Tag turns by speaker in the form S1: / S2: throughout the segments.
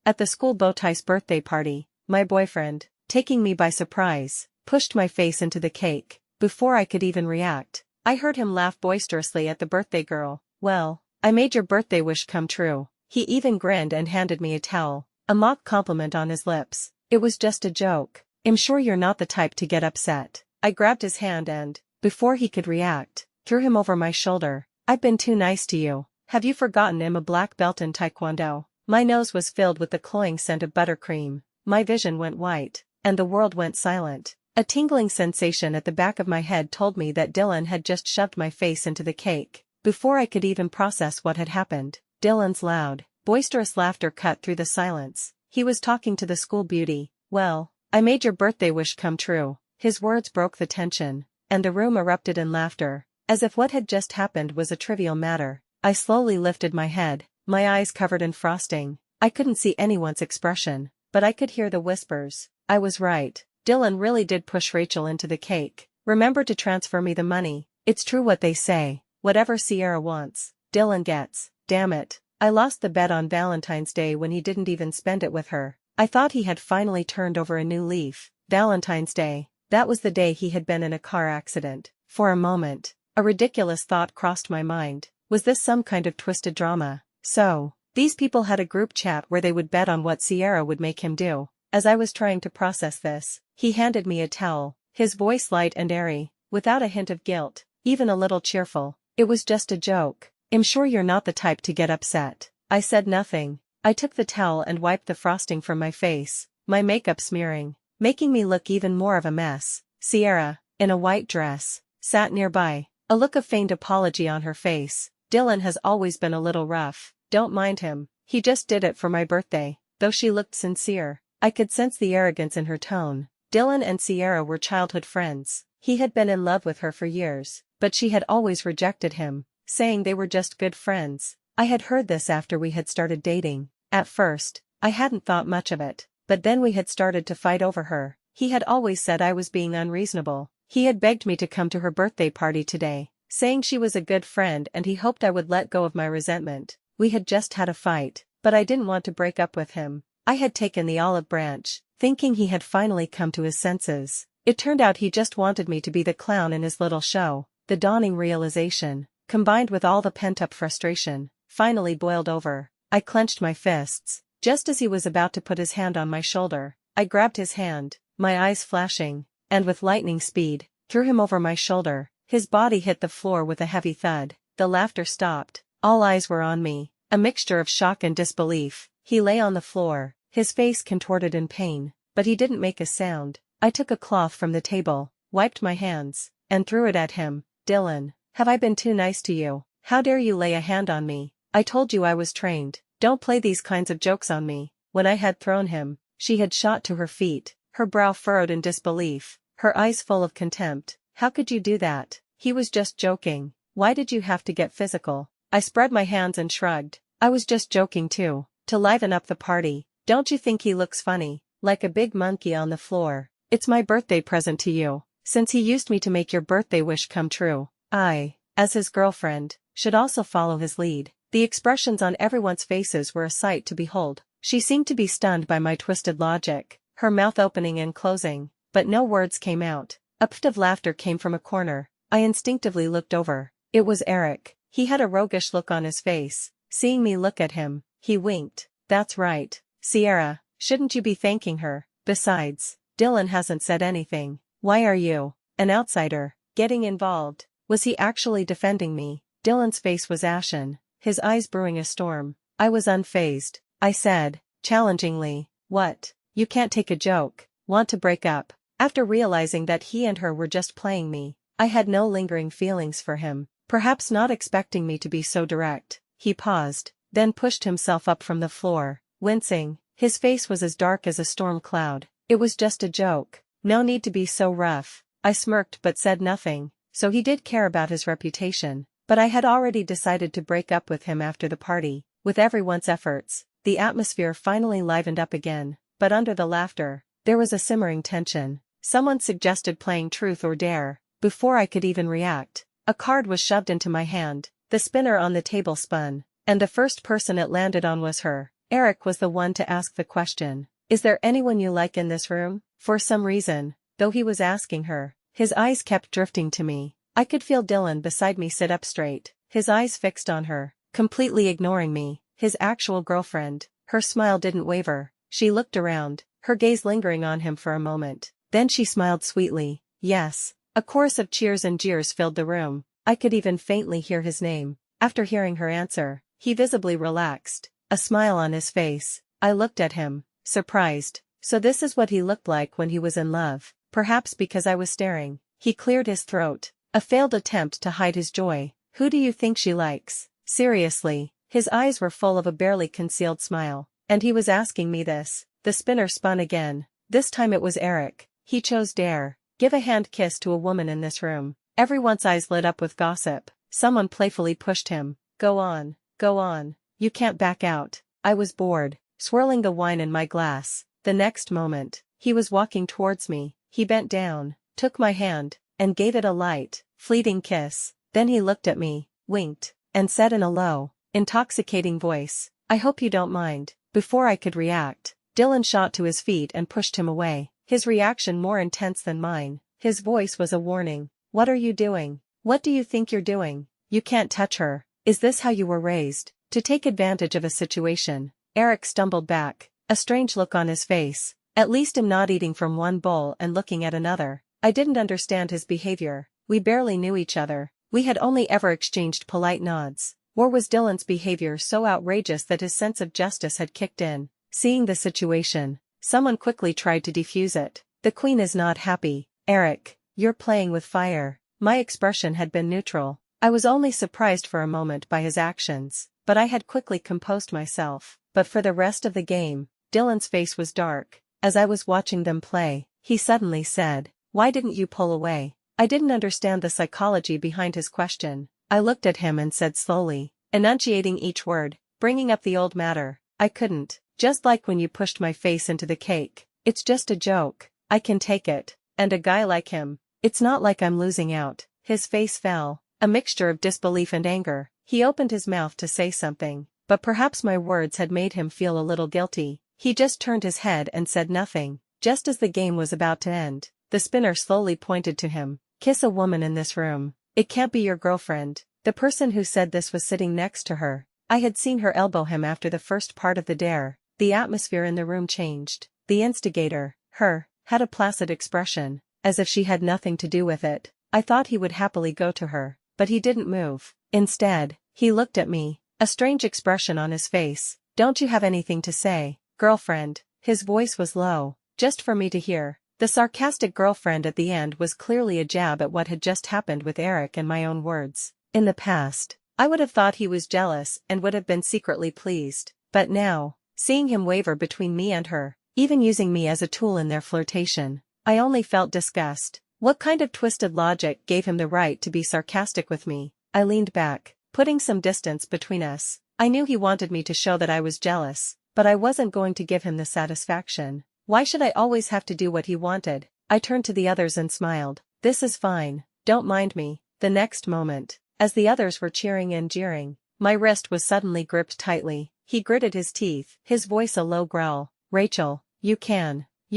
S1: At the school bowtie's birthday party, my boyfriend, taking me by surprise, pushed my face into the cake. Before I could even react, I heard him laugh boisterously at the birthday girl. "Well, I made your birthday wish come true." He even grinned and handed me a towel, a mock compliment on his lips. "It was just a joke. I'm sure you're not the type to get upset." I grabbed his hand and, before he could react, threw him over my shoulder. "I've been too nice to you. Have you forgotten I'm a black belt in Taekwondo?" My nose was filled with the cloying scent of buttercream. My vision went white, and the world went silent. A tingling sensation at the back of my head told me that Dylan had just shoved my face into the cake. Before I could even process what had happened, Dylan's loud, boisterous laughter cut through the silence. He was talking to the school beauty. "Well, I made your birthday wish come true." His words broke the tension, and the room erupted in laughter, as if what had just happened was a trivial matter. I slowly lifted my head, my eyes covered in frosting. I couldn't see anyone's expression, but I could hear the whispers. I was right. Dylan really did push Rachel into the cake. "Remember to transfer me the money. It's true what they say. Whatever Sierra wants, Dylan gets." Damn it. I lost the bet on Valentine's Day when he didn't even spend it with her. I thought he had finally turned over a new leaf. Valentine's Day. That was the day he had been in a car accident. For a moment, a ridiculous thought crossed my mind. Was this some kind of twisted drama? So, these people had a group chat where they would bet on what Sierra would make him do. As I was trying to process this, he handed me a towel, his voice light and airy, without a hint of guilt, even a little cheerful. "It was just a joke. I'm sure you're not the type to get upset." I said nothing. I took the towel and wiped the frosting from my face, my makeup smearing, making me look even more of a mess. Sierra, in a white dress, sat nearby, a look of feigned apology on her face. "Dylan has always been a little rough. Don't mind him. He just did it for my birthday." Though she looked sincere, I could sense the arrogance in her tone. Dylan and Sierra were childhood friends. He had been in love with her for years, but she had always rejected him, saying they were just good friends. I had heard this after we had started dating. At first, I hadn't thought much of it, but then we had started to fight over her. He had always said I was being unreasonable. He had begged me to come to her birthday party today, saying she was a good friend and he hoped I would let go of my resentment. We had just had a fight, but I didn't want to break up with him. I had taken the olive branch, thinking he had finally come to his senses. It turned out he just wanted me to be the clown in his little show. The dawning realization, combined with all the pent-up frustration, finally boiled over. I clenched my fists. Just as he was about to put his hand on my shoulder, I grabbed his hand, my eyes flashing, and with lightning speed, threw him over my shoulder. His body hit the floor with a heavy thud. The laughter stopped. All eyes were on me, a mixture of shock and disbelief. He lay on the floor, his face contorted in pain, but he didn't make a sound. I took a cloth from the table, wiped my hands, and threw it at him. "Dylan, have I been too nice to you? How dare you lay a hand on me? I told you I was trained. Don't play these kinds of jokes on me." When I had thrown him, she had shot to her feet, her brow furrowed in disbelief, her eyes full of contempt. "How could you do that? He was just joking. Why did you have to get physical?" I spread my hands and shrugged. "I was just joking too, to liven up the party. Don't you think he looks funny, like a big monkey on the floor? It's my birthday present to you, since he used me to make your birthday wish come true. I, as his girlfriend, should also follow his lead." The expressions on everyone's faces were a sight to behold. She seemed to be stunned by my twisted logic, her mouth opening and closing, but no words came out. A pit of laughter came from a corner. I instinctively looked over. It was Eric. He had a roguish look on his face. Seeing me look at him, he winked. "That's right, Sierra, shouldn't you be thanking her? Besides, Dylan hasn't said anything. Why are you, an outsider, getting involved?" Was he actually defending me? Dylan's face was ashen, his eyes brewing a storm. I was unfazed. I said, challengingly, "What? You can't take a joke? Want to break up?" After realizing that he and her were just playing me, I had no lingering feelings for him. Perhaps not expecting me to be so direct, he paused, then pushed himself up from the floor, wincing. His face was as dark as a storm cloud. "It was just a joke. No need to be so rough." I smirked but said nothing. So he did care about his reputation. But I had already decided to break up with him after the party. With everyone's efforts, the atmosphere finally livened up again. But under the laughter, there was a simmering tension. Someone suggested playing truth or dare. Before I could even react, a card was shoved into my hand. The spinner on the table spun, and the first person it landed on was her. Eric was the one to ask the question. Is there anyone you like in this room? For some reason, though he was asking her, his eyes kept drifting to me. I could feel Dylan beside me sit up straight, his eyes fixed on her, completely ignoring me, his actual girlfriend. Her smile didn't waver. She looked around, her gaze lingering on him for a moment. Then she smiled sweetly. Yes. A chorus of cheers and jeers filled the room. I could even faintly hear his name. After hearing her answer, he visibly relaxed, a smile on his face. I looked at him, surprised. So this is what he looked like when he was in love. Perhaps because I was staring. He cleared his throat, a failed attempt to hide his joy. Who do you think she likes? Seriously, his eyes were full of a barely concealed smile. And he was asking me this. The spinner spun again. This time it was Eric. He chose dare. Give a hand kiss to a woman in this room. Everyone's eyes lit up with gossip. Someone playfully pushed him. Go on, go on. You can't back out. I was bored, swirling the wine in my glass. The next moment, he was walking towards me. He bent down, took my hand, and gave it a light, fleeting kiss. Then he looked at me, winked, and said in a low, intoxicating voice, I hope you don't mind. Before I could react, Dylan shot to his feet and pushed him away, his reaction more intense than mine. His voice was a warning. What are you doing? What do you think you're doing? You can't touch her. Is this how you were raised? To take advantage of a situation? Eric stumbled back, a strange look on his face. At least I'm not eating from one bowl and looking at another. I didn't understand his behavior. We barely knew each other. We had only ever exchanged polite nods. Or was Dylan's behavior so outrageous that his sense of justice had kicked in? Seeing the situation, someone quickly tried to defuse it. The queen is not happy. Eric, you're playing with fire. My expression had been neutral. I was only surprised for a moment by his actions, but I had quickly composed myself. But for the rest of the game, Dylan's face was dark. As I was watching them play, he suddenly said, why didn't you pull away? I didn't understand the psychology behind his question. I looked at him and said slowly, enunciating each word, bringing up the old matter. I couldn't, just like when you pushed my face into the cake. It's just a joke. I can take it. And a guy like him, it's not like I'm losing out. His face fell, a mixture of disbelief and anger. He opened his mouth to say something, but perhaps my words had made him feel a little guilty. He just turned his head and said nothing. Just as the game was about to end, the spinner slowly pointed to him. Kiss a woman in this room. It can't be your girlfriend. The person who said this was sitting next to her. I had seen her elbow him after the first part of the dare. The atmosphere in the room changed. The instigator, her, had a placid expression, as if she had nothing to do with it. I thought he would happily go to her, but he didn't move. Instead, he looked at me, a strange expression on his face. Don't you have anything to say, girlfriend? His voice was low, just for me to hear. The sarcastic girlfriend at the end was clearly a jab at what had just happened with Eric and my own words. In the past, I would have thought he was jealous and would have been secretly pleased. But now, seeing him waver between me and her, even using me as a tool in their flirtation, I only felt disgust. What kind of twisted logic gave him the right to be sarcastic with me? I leaned back, putting some distance between us. I knew he wanted me to show that I was jealous, but I wasn't going to give him the satisfaction. Why should I always have to do what he wanted? I turned to the others and smiled. This is fine, don't mind me. The next moment, as the others were cheering and jeering, my wrist was suddenly gripped tightly. He gritted his teeth, his voice a low growl. Rachel, you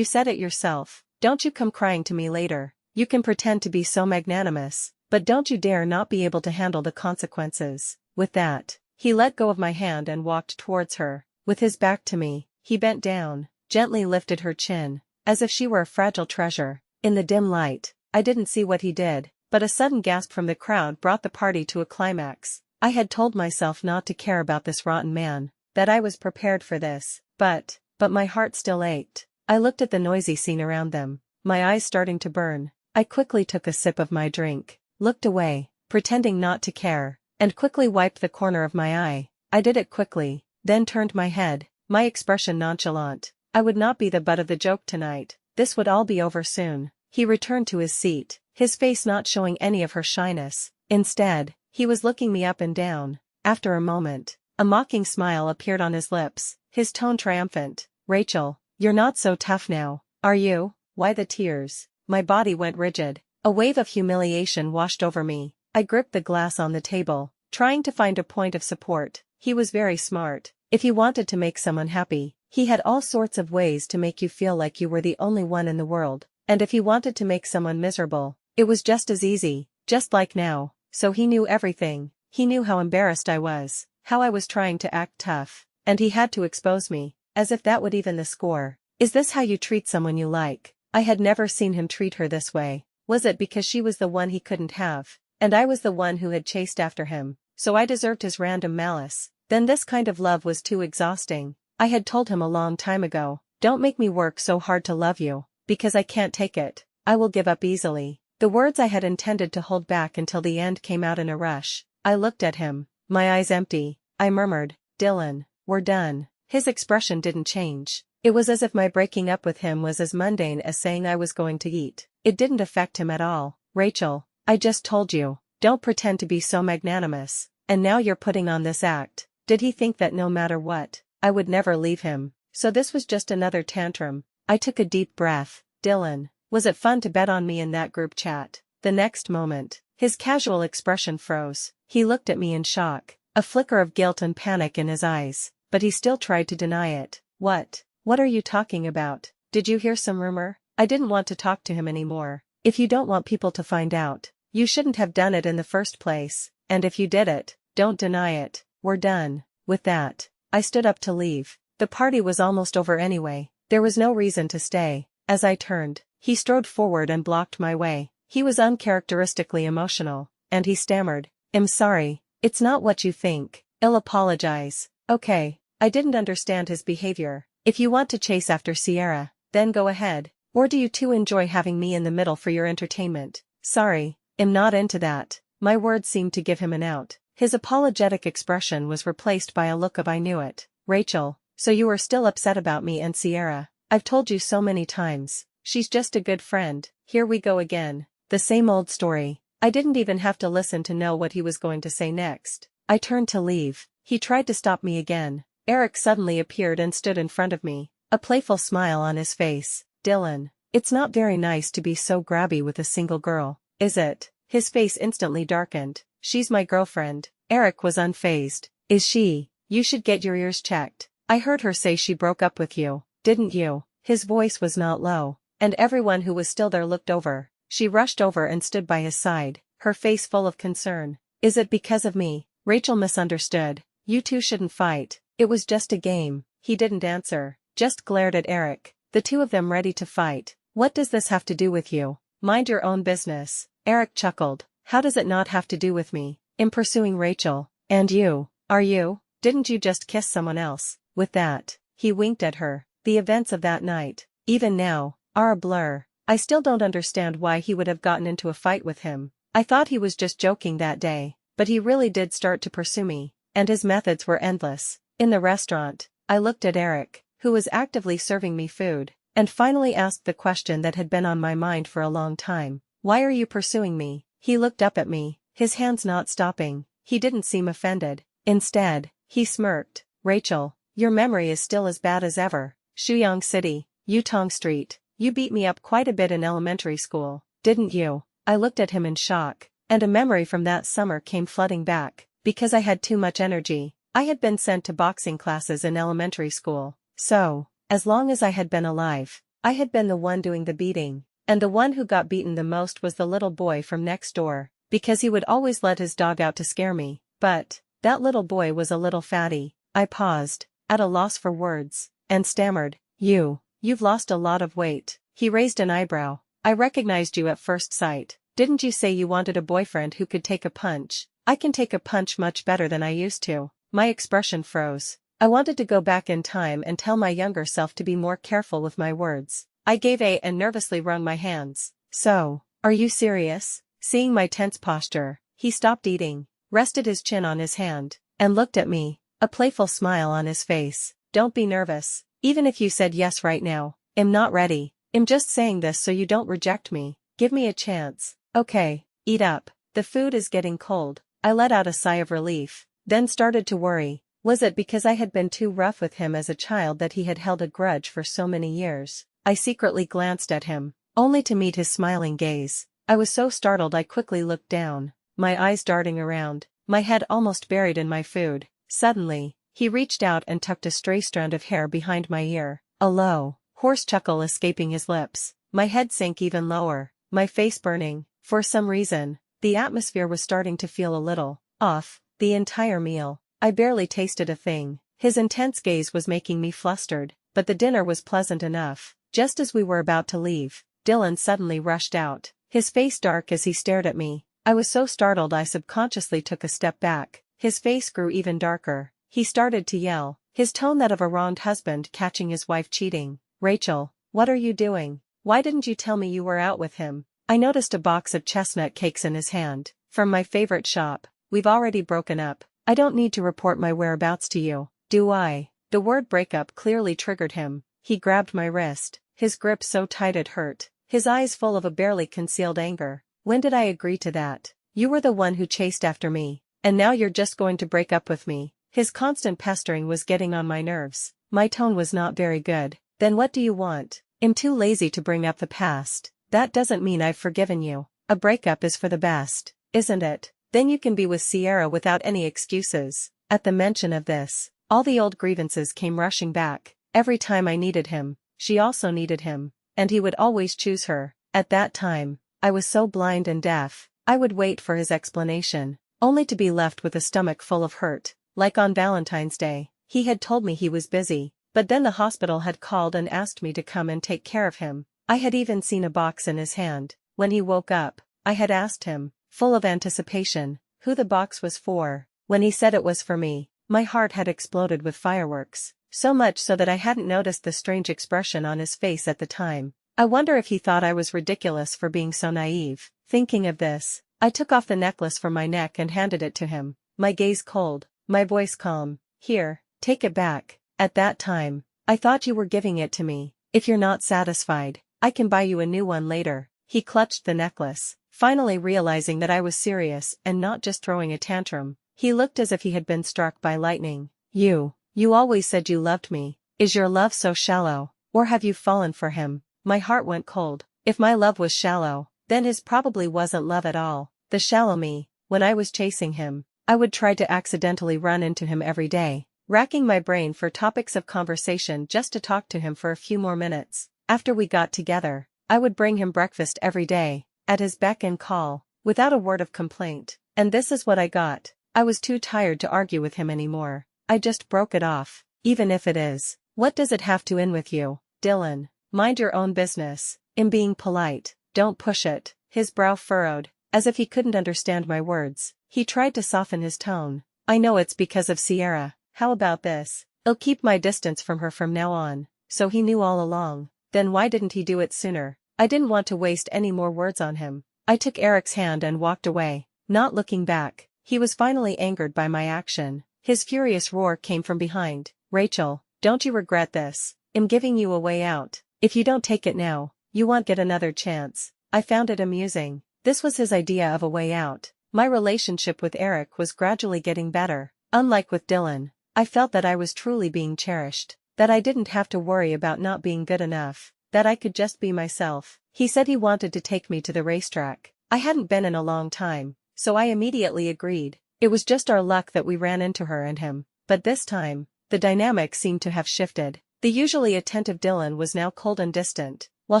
S1: said it yourself. Don't you come crying to me later. You can pretend to be so magnanimous, but don't you dare not be able to handle the consequences. With that, he let go of my hand and walked towards her. With his back to me, he bent down, gently lifted her chin, as if she were a fragile treasure. In the dim light, I didn't see what he did, but a sudden gasp from the crowd brought the party to a climax. I had told myself not to care about this rotten man, that I was prepared for this, but my heart still ached. I looked at the noisy scene around them, my eyes starting to burn. I quickly took a sip of my drink, looked away, pretending not to care, and quickly wiped the corner of my eye. I did it quickly, then turned my head, my expression nonchalant. I would not be the butt of the joke tonight. This would all be over soon. He returned to his seat, his face not showing any of her shyness. Instead, he was looking me up and down. After a moment, a mocking smile appeared on his lips, his tone triumphant. Rachel, you're not so tough now, are you? Why the tears? My body went rigid. A wave of humiliation washed over me. I gripped the glass on the table, trying to find a point of support. He was very smart. If you wanted to make someone happy, he had all sorts of ways to make you feel like you were the only one in the world. And if he wanted to make someone miserable, it was just as easy, just like now. So he knew everything. He knew how embarrassed I was, how I was trying to act tough, and he had to expose me, as if that would even the score. Is this how you treat someone you like? I had never seen him treat her this way. Was it because she was the one he couldn't have, and I was the one who had chased after him, so I deserved his random malice? Then this kind of love was too exhausting. I had told him a long time ago, don't make me work so hard to love you, because I can't take it. I will give up easily. The words I had intended to hold back until the end came out in a rush. I looked at him, my eyes empty. I murmured, Dylan, we're done. His expression didn't change. It was as if my breaking up with him was as mundane as saying I was going to eat. It didn't affect him at all. Rachel, I just told you, don't pretend to be so magnanimous, and now you're putting on this act. Did he think that no matter what, I would never leave him? So this was just another tantrum. I took a deep breath. Dylan, was it fun to bet on me in that group chat? The next moment, his casual expression froze. He looked at me in shock, a flicker of guilt and panic in his eyes, but he still tried to deny it. What are you talking about? Did you hear some rumor? I didn't want to talk to him anymore. If you don't want people to find out, you shouldn't have done it in the first place, and if you did it, don't deny it. We're done. With that, I stood up to leave. The party was almost over anyway. There was no reason to stay. As I turned, he strode forward and blocked my way. He was uncharacteristically emotional, and he stammered, I'm sorry, it's not what you think. I'll apologize. Okay, I didn't understand his behavior. If you want to chase after Sierra, then go ahead. Or do you two enjoy having me in the middle for your entertainment? Sorry, I'm not into that. My words seemed to give him an out. His apologetic expression was replaced by a look of I knew it. Rachel, so you are still upset about me and Sierra? I've told you so many times. She's just a good friend. Here we go again. The same old story. I didn't even have to listen to know what he was going to say next. I turned to leave. He tried to stop me again. Eric suddenly appeared and stood in front of me, a playful smile on his face. Dylan, it's not very nice to be so grabby with a single girl, is it? His face instantly darkened. She's my girlfriend. Eric was unfazed. Is she? You should get your ears checked. I heard her say she broke up with you, didn't you? His voice was not low, and everyone who was still there looked over. She rushed over and stood by his side, her face full of concern. Is it because of me? Rachel misunderstood. You two shouldn't fight. It was just a game. He didn't answer, just glared at Eric, the two of them ready to fight. What does this have to do with you? Mind your own business. Eric chuckled. How does it not have to do with me? I'm pursuing Rachel. And you? Are you? Didn't you just kiss someone else? With that, he winked at her. The events of that night, even now, are a blur. I still don't understand why he would have gotten into a fight with him. I thought he was just joking that day, but he really did start to pursue me, and his methods were endless. In the restaurant, I looked at Eric, who was actively serving me food, and finally asked the question that had been on my mind for a long time. Why are you pursuing me? He looked up at me, his hands not stopping. He didn't seem offended. Instead, he smirked. Rachel, your memory is still as bad as ever. Shuyong City, Yutong Street. You beat me up quite a bit in elementary school, didn't you? I looked at him in shock, and a memory from that summer came flooding back. Because I had too much energy, I had been sent to boxing classes in elementary school. So, as long as I had been alive, I had been the one doing the beating, and the one who got beaten the most was the little boy from next door, because he would always let his dog out to scare me. But that little boy was a little fatty. I paused, at a loss for words, and stammered, You've lost a lot of weight. He raised an eyebrow. I recognized you at first sight. Didn't you say you wanted a boyfriend who could take a punch? I can take a punch much better than I used to. My expression froze. I wanted to go back in time and tell my younger self to be more careful with my words. I gave a and nervously wrung my hands. So, are you serious? Seeing my tense posture, he stopped eating, rested his chin on his hand, and looked at me, a playful smile on his face. Don't be nervous. Even if you said yes right now, I'm not ready. I'm just saying this so you don't reject me. Give me a chance. Okay, eat up. The food is getting cold. I let out a sigh of relief, then started to worry. Was it because I had been too rough with him as a child that he had held a grudge for so many years? I secretly glanced at him, only to meet his smiling gaze. I was so startled I quickly looked down, my eyes darting around, my head almost buried in my food. Suddenly, He reached out and tucked a stray strand of hair behind my ear, a low, hoarse chuckle escaping his lips. My head sank even lower, my face burning. For some reason, the atmosphere was starting to feel a little off. The entire meal, I barely tasted a thing. His intense gaze was making me flustered, but the dinner was pleasant enough. Just as we were about to leave, Dylan suddenly rushed out, his face dark as he stared at me. I was so startled I subconsciously took a step back. His face grew even darker. He started to yell, his tone that of a wronged husband catching his wife cheating. "Rachel, what are you doing? Why didn't you tell me you were out with him?" I noticed a box of chestnut cakes in his hand, from my favorite shop. "We've already broken up. I don't need to report my whereabouts to you, do I?" The word breakup clearly triggered him. He grabbed my wrist, his grip so tight it hurt, his eyes full of a barely concealed anger. "When did I agree to that? You were the one who chased after me, and now you're just going to break up with me." His constant pestering was getting on my nerves. My tone was not very good. "Then what do you want?" "I'm too lazy to bring up the past." "That doesn't mean I've forgiven you. A breakup is for the best, isn't it? Then you can be with Sierra without any excuses." At the mention of this, all the old grievances came rushing back. Every time I needed him, she also needed him, and he would always choose her. At that time, I was so blind and deaf. I would wait for his explanation, only to be left with a stomach full of hurt. Like on Valentine's Day, he had told me he was busy, but then the hospital had called and asked me to come and take care of him. I had even seen a box in his hand. When he woke up, I had asked him, full of anticipation, who the box was for. When he said it was for me, my heart had exploded with fireworks, so much so that I hadn't noticed the strange expression on his face at the time. I wonder if he thought I was ridiculous for being so naive. Thinking of this, I took off the necklace from my neck and handed it to him, my gaze cold, my voice calm. "Here, take it back. At that time, I thought you were giving it to me. If you're not satisfied, I can buy you a new one later." He clutched the necklace, finally realizing that I was serious and not just throwing a tantrum. He looked as if he had been struck by lightning. You always said you loved me. Is your love so shallow, or have you fallen for him?" My heart went cold. If my love was shallow, then his probably wasn't love at all. The shallow me, when I was chasing him, I would try to accidentally run into him every day, racking my brain for topics of conversation just to talk to him for a few more minutes. After we got together, I would bring him breakfast every day, at his beck and call, without a word of complaint. And this is what I got. I was too tired to argue with him anymore. I just broke it off. "Even if it is, what does it have to end with you, Dylan? Mind your own business." "I'm being polite, don't push it." His brow furrowed, as if he couldn't understand my words. He tried to soften his tone. "I know it's because of Sierra. How about this? I'll keep my distance from her from now on." So he knew all along. Then why didn't he do it sooner? I didn't want to waste any more words on him. I took Eric's hand and walked away, not looking back. He was finally angered by my action. His furious roar came from behind. "Rachel, don't you regret this? I'm giving you a way out. If you don't take it now, you won't get another chance." I found it amusing. This was his idea of a way out. My relationship with Eric was gradually getting better. Unlike with Dylan, I felt that I was truly being cherished, that I didn't have to worry about not being good enough, that I could just be myself. He said he wanted to take me to the racetrack. I hadn't been in a long time, so I immediately agreed. It was just our luck that we ran into her and him. But this time, the dynamic seemed to have shifted. The usually attentive Dylan was now cold and distant, while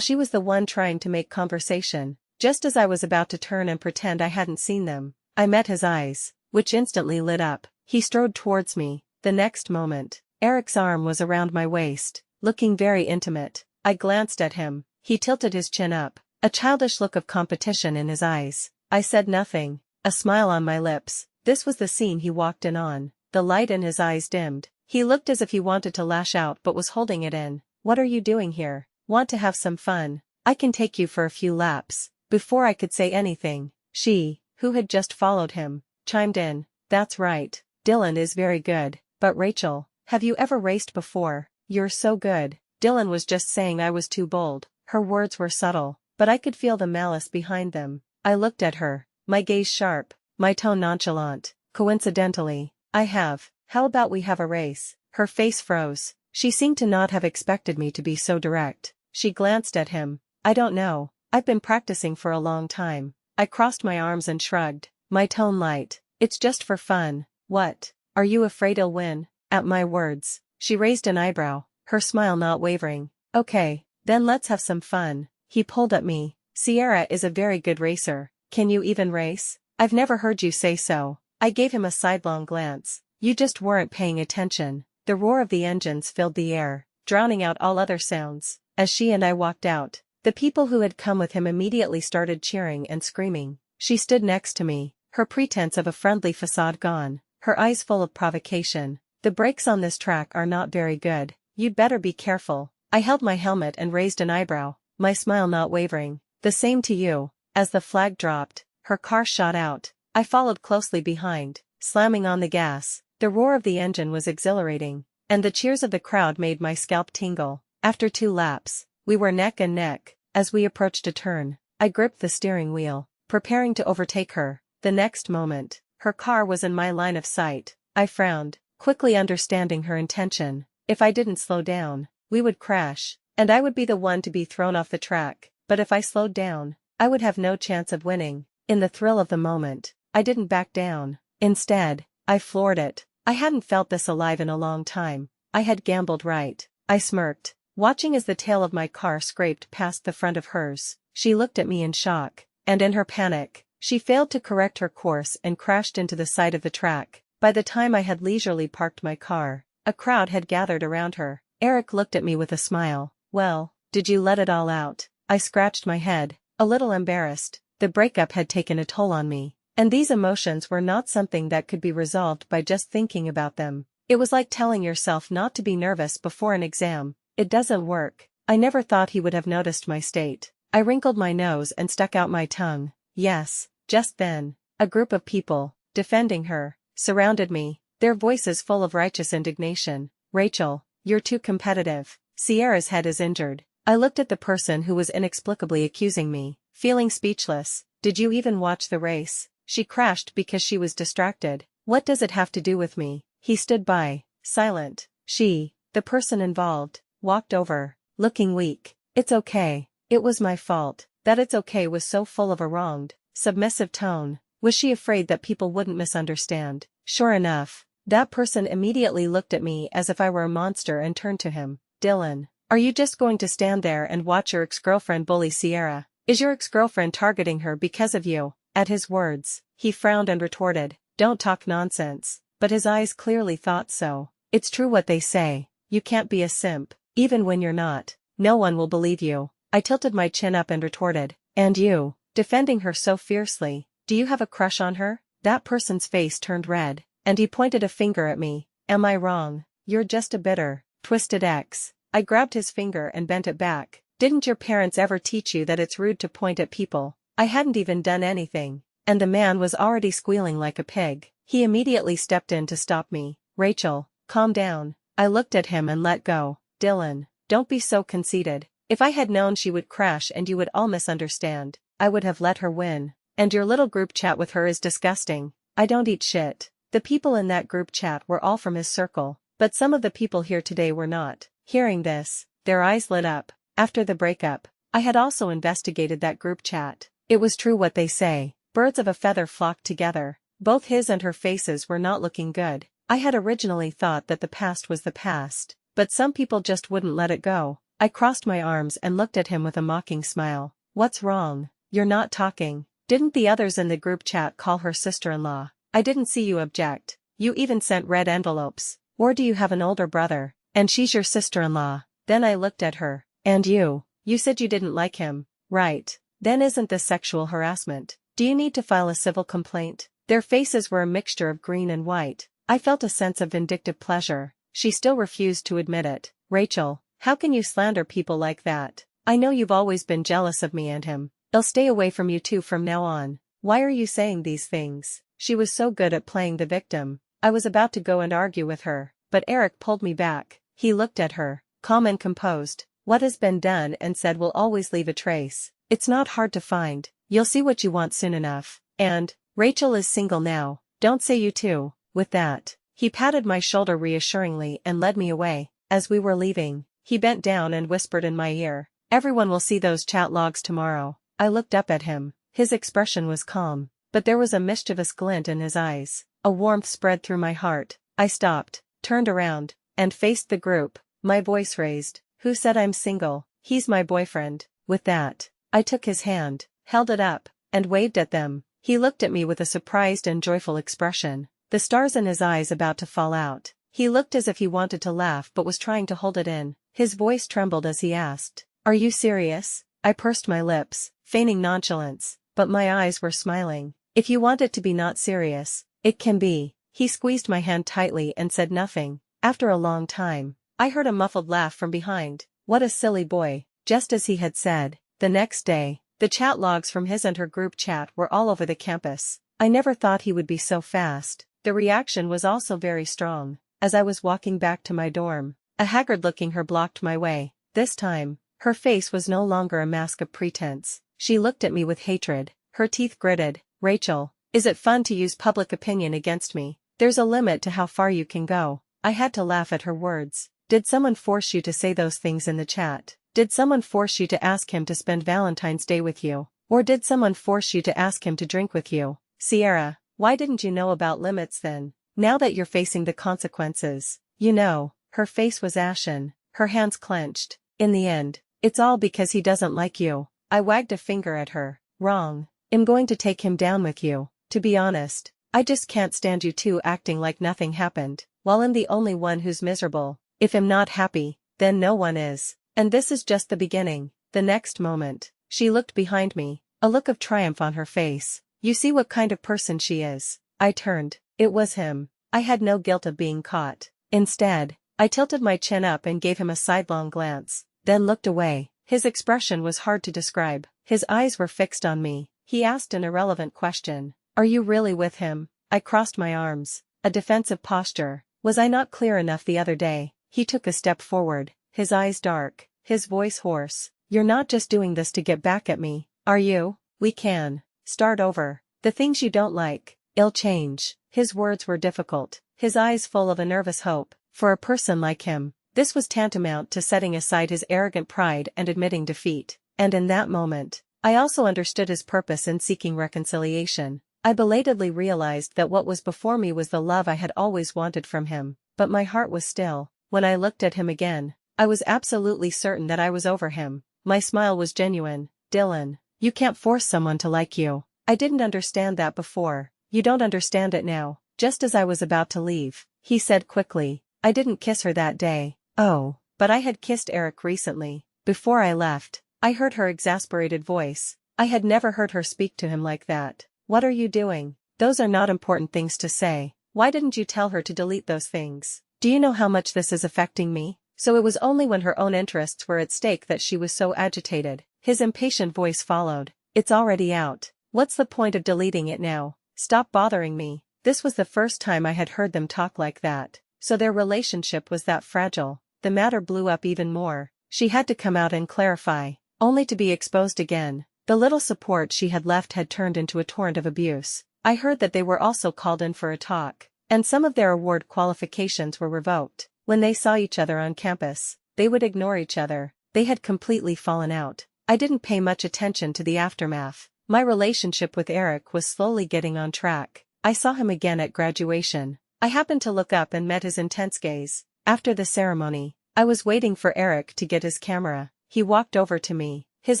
S1: she was the one trying to make conversation. Just as I was about to turn and pretend I hadn't seen them, I met his eyes, which instantly lit up. He strode towards me. The next moment, Eric's arm was around my waist, looking very intimate. I glanced at him. He tilted his chin up, a childish look of competition in his eyes. I said nothing, a smile on my lips. This was the scene he walked in on. The light in his eyes dimmed. He looked as if he wanted to lash out but was holding it in. "What are you doing here? Want to have some fun? I can take you for a few laps." Before I could say anything, she, who had just followed him, chimed in. "That's right. Dylan is very good. But Rachel, have you ever raced before? You're so good." Dylan was just saying I was too bold. Her words were subtle, but I could feel the malice behind them. I looked at her, my gaze sharp, my tone nonchalant. "Coincidentally, I have. How about we have a race?" Her face froze. She seemed to not have expected me to be so direct. She glanced at him. "I don't know. I've been practicing for a long time." I crossed my arms and shrugged, my tone light. "It's just for fun." "What? Are you afraid I'll win?" At my words, she raised an eyebrow, her smile not wavering. Okay, then let's have some fun. He pulled at me. Sierra is a very good racer. Can you even race? I've never heard you say so. I gave him a sidelong glance. You just weren't paying attention. The roar of the engines filled the air, drowning out all other sounds. As she and I walked out, the people who had come with him immediately started cheering and screaming. She stood next to me, her pretense of a friendly facade gone, her eyes full of provocation. The brakes on this track are not very good. You'd better be careful. I held my helmet and raised an eyebrow, my smile not wavering. The same to you. As the flag dropped, her car shot out. I followed closely behind, slamming on the gas. The roar of the engine was exhilarating, and the cheers of the crowd made my scalp tingle. After 2 laps, we were neck and neck. As we approached a turn, I gripped the steering wheel, preparing to overtake her. The next moment, her car was in my line of sight. I frowned, quickly understanding her intention. If I didn't slow down, we would crash, and I would be the one to be thrown off the track. But if I slowed down, I would have no chance of winning. In the thrill of the moment, I didn't back down. Instead, I floored it. I hadn't felt this alive in a long time. I had gambled right. I smirked, watching as the tail of my car scraped past the front of hers. She looked at me in shock, and in her panic, she failed to correct her course and crashed into the side of the track. By the time I had leisurely parked my car, a crowd had gathered around her. Eric looked at me with a smile. Well, did you let it all out? I scratched my head, a little embarrassed. The breakup had taken a toll on me, and these emotions were not something that could be resolved by just thinking about them. It was like telling yourself not to be nervous before an exam. It doesn't work. I never thought he would have noticed my state. I wrinkled my nose and stuck out my tongue. Yes, just then, a group of people, defending her, surrounded me, their voices full of righteous indignation. Rachel, you're too competitive. Sierra's head is injured. I looked at the person who was inexplicably accusing me, feeling speechless. Did you even watch the race? She crashed because she was distracted. What does it have to do with me? He stood by, silent. She, the person involved, walked over, looking weak. It's okay. It was my fault. That it's okay was so full of a wronged, submissive tone. Was she afraid that people wouldn't misunderstand? Sure enough, that person immediately looked at me as if I were a monster and turned to him. Dylan, are you just going to stand there and watch your ex-girlfriend bully Sierra? Is your ex-girlfriend targeting her because of you? At his words, he frowned and retorted, don't talk nonsense. But his eyes clearly thought so. It's true what they say. You can't be a simp, even when you're not. No one will believe you. I tilted my chin up and retorted, and you, defending her so fiercely, do you have a crush on her? That person's face turned red, and he pointed a finger at me. Am I wrong? You're just a bitter, twisted ex. I grabbed his finger and bent it back. Didn't your parents ever teach you that it's rude to point at people? I hadn't even done anything, and the man was already squealing like a pig. He immediately stepped in to stop me. Rachel, calm down. I looked at him and let go. Dylan, don't be so conceited. If I had known she would crash and you would all misunderstand, I would have let her win. And your little group chat with her is disgusting. I don't eat shit. The people in that group chat were all from his circle, but some of the people here today were not. Hearing this, their eyes lit up. After the breakup, I had also investigated that group chat. It was true what they say. Birds of a feather flocked together. Both his and her faces were not looking good. I had originally thought that the past was the past, but some people just wouldn't let it go. I crossed my arms and looked at him with a mocking smile. What's wrong? You're not talking. Didn't the others in the group chat call her sister-in-law? I didn't see you object. You even sent red envelopes. Or do you have an older brother, and she's your sister-in-law? Then I looked at her. And you said you didn't like him, right? Then isn't this sexual harassment? Do you need to file a civil complaint? Their faces were a mixture of green and white. I felt a sense of vindictive pleasure. She still refused to admit it. Rachel, how can you slander people like that? I know you've always been jealous of me and him. I'll stay away from you two from now on. Why are you saying these things? She was so good at playing the victim. I was about to go and argue with her, but Eric pulled me back. He looked at her, calm and composed. What has been done and said will always leave a trace. It's not hard to find. You'll see what you want soon enough. And, Rachel is single now. Don't say you too. With that, he patted my shoulder reassuringly and led me away. As we were leaving, he bent down and whispered in my ear, everyone will see those chat logs tomorrow. I looked up at him. His expression was calm, but there was a mischievous glint in his eyes. A warmth spread through my heart. I stopped, turned around, and faced the group, my voice raised. Who said I'm single? He's my boyfriend. With that, I took his hand, held it up, and waved at them. He looked at me with a surprised and joyful expression, the stars in his eyes about to fall out. He looked as if he wanted to laugh but was trying to hold it in. His voice trembled as he asked, "Are you serious?" I pursed my lips, feigning nonchalance, but my eyes were smiling. "If you want it to be not serious, it can be." He squeezed my hand tightly and said nothing. After a long time, I heard a muffled laugh from behind. What a silly boy, just as he had said. The next day, the chat logs from his and her group chat were all over the campus. I never thought he would be so fast. The reaction was also very strong. As I was walking back to my dorm, a haggard-looking her blocked my way. This time, her face was no longer a mask of pretense. She looked at me with hatred, her teeth gritted. "Rachel, is it fun to use public opinion against me? There's a limit to how far you can go." I had to laugh at her words. Did someone force you to say those things in the chat? Did someone force you to ask him to spend Valentine's Day with you? Or did someone force you to ask him to drink with you? Sierra, why didn't you know about limits then? Now that you're facing the consequences, you know. Her face was ashen, her hands clenched. In the end, it's all because he doesn't like you. I wagged a finger at her. Wrong. I'm going to take him down with you. To be honest, I just can't stand you two acting like nothing happened, while I'm the only one who's miserable. If I'm not happy, then no one is. And this is just the beginning. The next moment, she looked behind me, a look of triumph on her face. You see what kind of person she is. I turned. It was him. I had no guilt of being caught. Instead, I tilted my chin up and gave him a sidelong glance, then looked away. His expression was hard to describe. His eyes were fixed on me. He asked an irrelevant question. "Are you really with him?" I crossed my arms. A defensive posture. Was I not clear enough the other day? He took a step forward, his eyes dark, his voice hoarse. "You're not just doing this to get back at me, are you? We can start over. The things you don't like, it'll change." His words were difficult, his eyes full of a nervous hope. For a person like him, this was tantamount to setting aside his arrogant pride and admitting defeat. And in that moment, I also understood his purpose in seeking reconciliation. I belatedly realized that what was before me was the love I had always wanted from him, but my heart was still. When I looked at him again, I was absolutely certain that I was over him. My smile was genuine. "Dylan, you can't force someone to like you. I didn't understand that before. You don't understand it now." Just as I was about to leave, he said quickly, "I didn't kiss her that day." Oh, but I had kissed Eric recently. Before I left, I heard her exasperated voice. I had never heard her speak to him like that. "What are you doing? Those are not important things to say. Why didn't you tell her to delete those things? Do you know how much this is affecting me?" So it was only when her own interests were at stake that she was so agitated. His impatient voice followed. "It's already out. What's the point of deleting it now? Stop bothering me." This was the first time I had heard them talk like that. So their relationship was that fragile. The matter blew up even more. She had to come out and clarify, only to be exposed again. The little support she had left had turned into a torrent of abuse. I heard that they were also called in for a talk, and some of their award qualifications were revoked. When they saw each other on campus, they would ignore each other. They had completely fallen out. I didn't pay much attention to the aftermath. My relationship with Eric was slowly getting on track. I saw him again at graduation. I happened to look up and met his intense gaze. After the ceremony, I was waiting for Eric to get his camera. He walked over to me, his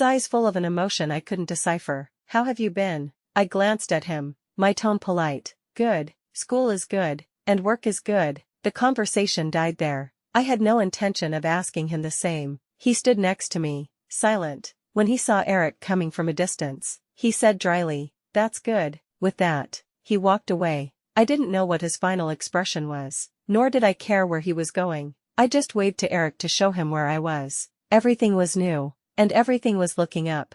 S1: eyes full of an emotion I couldn't decipher. "How have you been?" I glanced at him, my tone polite. "Good. School is good, and work is good." The conversation died there. I had no intention of asking him the same. He stood next to me, silent. When he saw Eric coming from a distance, he said dryly, "That's good." With that, he walked away. I didn't know what his final expression was, nor did I care where he was going. I just waved to Eric to show him where I was. Everything was new, and everything was looking up.